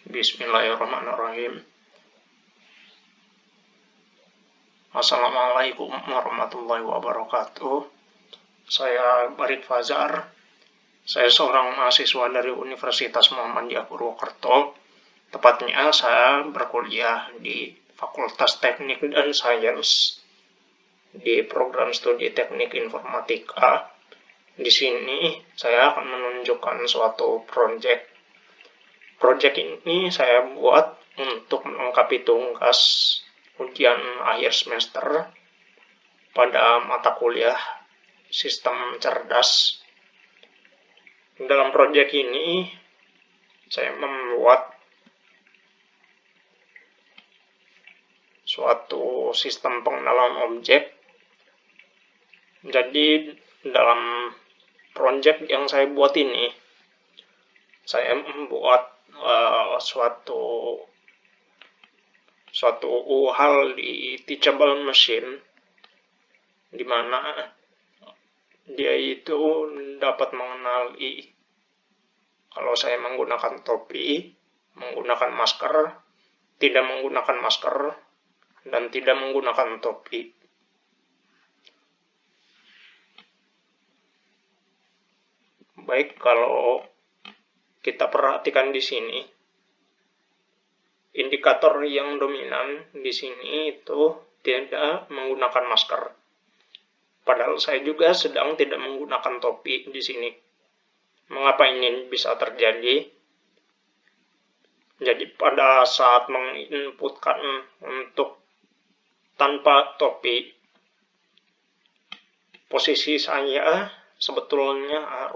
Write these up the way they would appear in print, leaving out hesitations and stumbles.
Bismillahirrahmanirrahim. Assalamualaikum warahmatullahi wabarakatuh. Saya Barit Fazar. Saya seorang mahasiswa dari Universitas Muhammadiyah Purwokerto. Tepatnya saya berkuliah di Fakultas Teknik dan Sains di program studi Teknik Informatika. Di sini saya akan menunjukkan suatu proyek. Proyek ini saya buat untuk melengkapi tugas ujian akhir semester pada mata kuliah Sistem Cerdas. Dalam proyek ini saya membuat suatu sistem pengenalan objek. Jadi dalam proyek yang saya buat ini, saya membuat suatu hal di teachable machine, di mana dia itu dapat mengenali kalau saya menggunakan topi, menggunakan masker, tidak menggunakan masker, dan tidak menggunakan topi. Baik, kalau kita perhatikan di sini, indikator yang dominan di sini itu tidak menggunakan masker. Padahal saya juga sedang tidak menggunakan topi di sini. Mengapa ini bisa terjadi? Jadi pada saat menginputkan untuk tanpa topi, posisi saya sebetulnya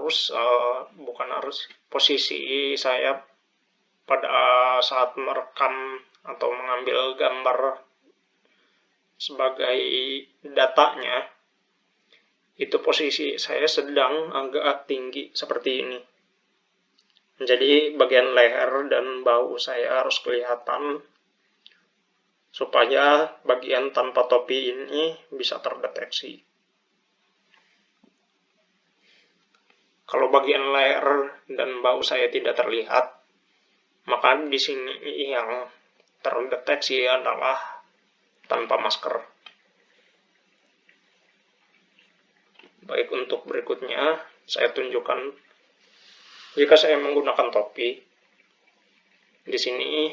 posisi saya pada saat merekam atau mengambil gambar sebagai datanya, itu posisi saya sedang agak tinggi seperti ini. Jadi bagian leher dan bahu saya harus kelihatan supaya bagian tanpa topi ini bisa terdeteksi. Kalau bagian leher dan bahu saya tidak terlihat, maka di sini yang terdeteksi adalah tanpa masker. Baik, untuk berikutnya saya tunjukkan jika saya menggunakan topi. Di sini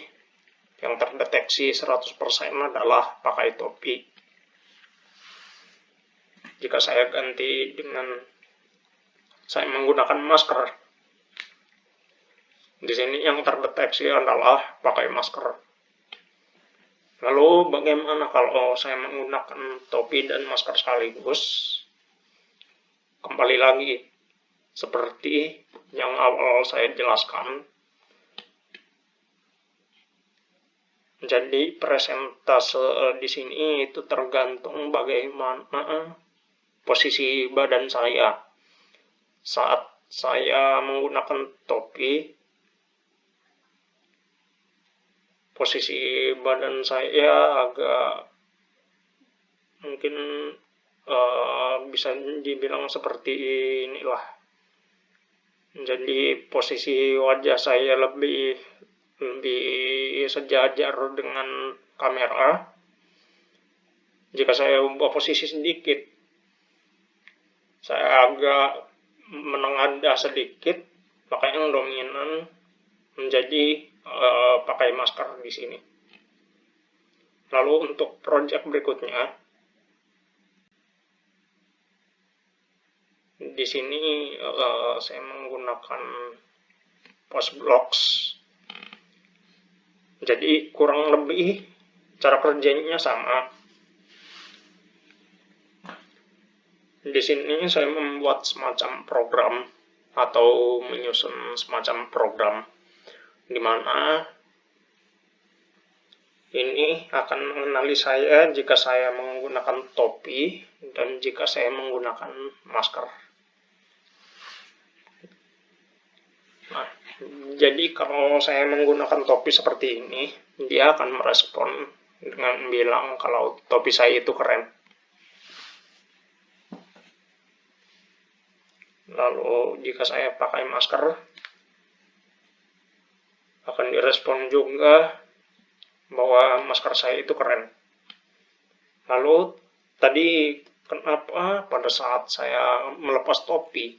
yang terdeteksi 100% adalah pakai topi. Jika saya ganti dengan saya menggunakan masker, di sini yang terdeteksi adalah pakai masker. Lalu bagaimana kalau saya menggunakan topi dan masker sekaligus? Kembali lagi, seperti yang awal saya jelaskan. Jadi presentase di sini itu tergantung bagaimana posisi badan saya. Saat saya menggunakan topi, posisi badan saya agak mungkin bisa dibilang seperti inilah. Jadi posisi wajah saya lebih sejajar dengan kamera. Jika saya ubah posisi sedikit, saya agak menengadah sedikit, maka yang dominan menjadi pakai masker di sini. Lalu untuk proyek berikutnya, di sini saya menggunakan post blocks. Jadi kurang lebih cara kerjanya sama. Di sini saya membuat semacam program atau menyusun semacam program di mana ini akan mengenali saya jika saya menggunakan topi dan jika saya menggunakan masker. Nah, jadi kalau saya menggunakan topi seperti ini, dia akan merespon dengan bilang kalau topi saya itu keren. Lalu jika saya pakai masker, akan direspon juga bahwa masker saya itu keren. Lalu tadi kenapa pada saat saya melepas topi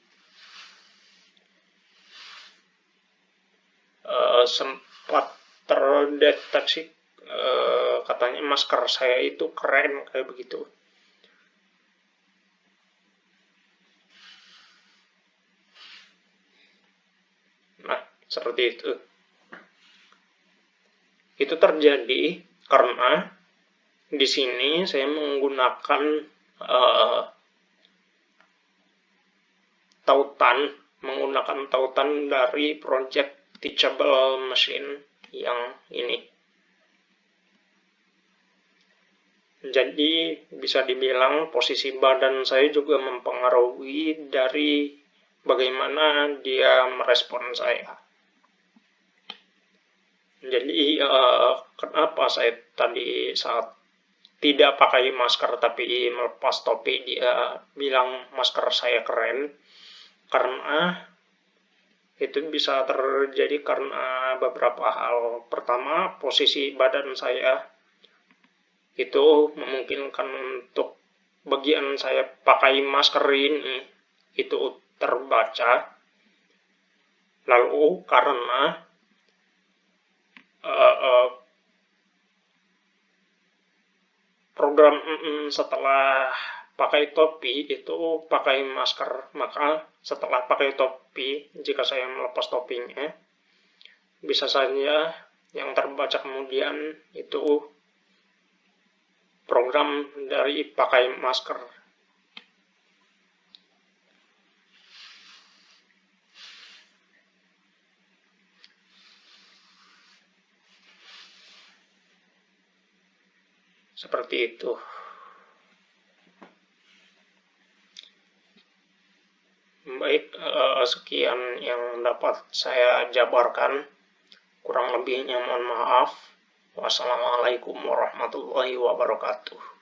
sempat terdeteksi katanya masker saya itu keren kayak begitu. Nah, seperti itu. Itu terjadi karena di sini saya menggunakan tautan dari project Teachable Machine yang ini. Jadi bisa dibilang posisi badan saya juga mempengaruhi dari bagaimana dia merespon saya. Jadi kenapa saya tadi saat tidak pakai masker tapi melepas topi dia bilang masker saya keren, karena itu bisa terjadi karena beberapa hal. Pertama, posisi badan saya itu memungkinkan untuk bagian saya pakai masker ini itu terbaca. Lalu karena program setelah pakai topi itu pakai masker, maka setelah pakai topi, jika saya melepas topinya, bisa saja yang terbaca kemudian itu program dari pakai masker. Seperti itu. Baik, sekian yang dapat saya jabarkan. Kurang lebihnya mohon maaf. Wassalamualaikum warahmatullahi wabarakatuh.